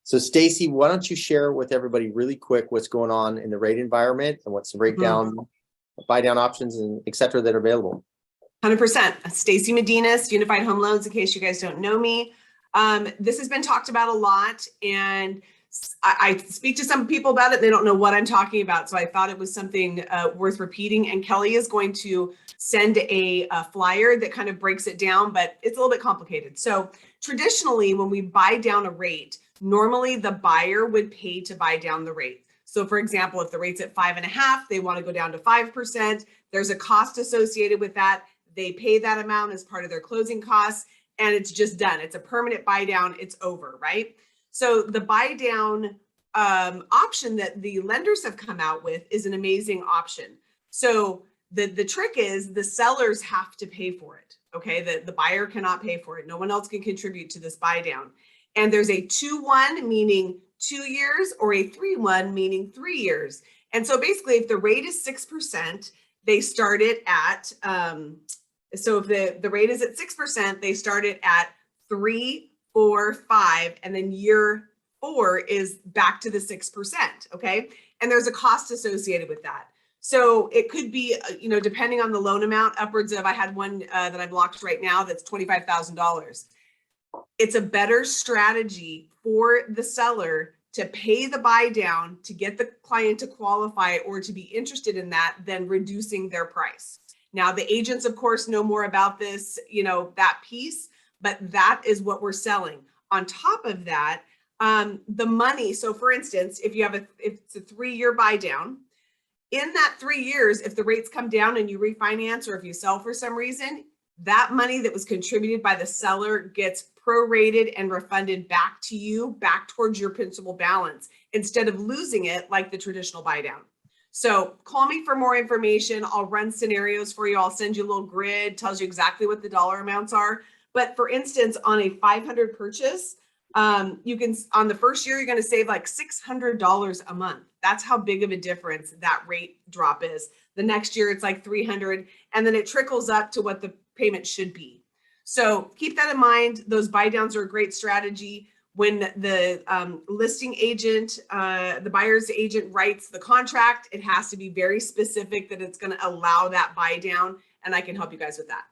So Stacey, why don't you share with everybody really quick what's going on in the rate environment and what's the breakdown, buy down options and et cetera that are available? 100%. Stacey Medinas, Unified Home Loans, in case you guys don't know me. This has been talked about a lot, and I speak to some people about it. They don't know what I'm talking about, so I thought it was something worth repeating. And Kelly is going to send a flyer that kind of breaks it down, but it's a little bit complicated. So traditionally, when we buy down a rate, normally the buyer would pay to buy down the rate. So for example, if the rate's at 5.5, they want to go down to 5%. There's a cost associated with that. They pay that amount as part of their closing costs, and it's just done. It's a permanent buy down. It's over, right? So the buy down option that the lenders have come out with is an amazing option. So the trick is the sellers have to pay for it. Okay, the buyer cannot pay for it. No one else can contribute to this buy down. And there's a 2-1, meaning 2 years, or a 3-1, meaning 3 years. And so basically, if the rate is 6%, they start it at, so if the rate is at 6%, they start it at 3, 4, 5, and then year 4 is back to the 6%, okay? And there's a cost associated with that. So it could be, depending on the loan amount, upwards of, I had one that I blocked right now that's $25,000. It's a better strategy for the seller to pay the buy down to get the client to qualify or to be interested in that than reducing their price. Now, the agents, of course, know more about this, that piece, but that is what we're selling. On top of that, the money. So for instance, if it's a 3-year buy down, in that 3 years, if the rates come down and you refinance, or if you sell for some reason, that money that was contributed by the seller gets prorated and refunded back to you, back towards your principal balance, instead of losing it like the traditional buy down. So call me for more information. I'll run scenarios for you. I'll send you a little grid, tells you exactly what the dollar amounts are. But for instance, on a 500 purchase, you can, on the first year, you're going to save like $600 a month. That's how big of a difference that rate drop is. The next year, it's like 300, and then it trickles up to what the payment should be. So keep that in mind. Those buy downs are a great strategy. When the listing agent, the buyer's agent writes the contract, it has to be very specific that it's going to allow that buy down, and I can help you guys with that.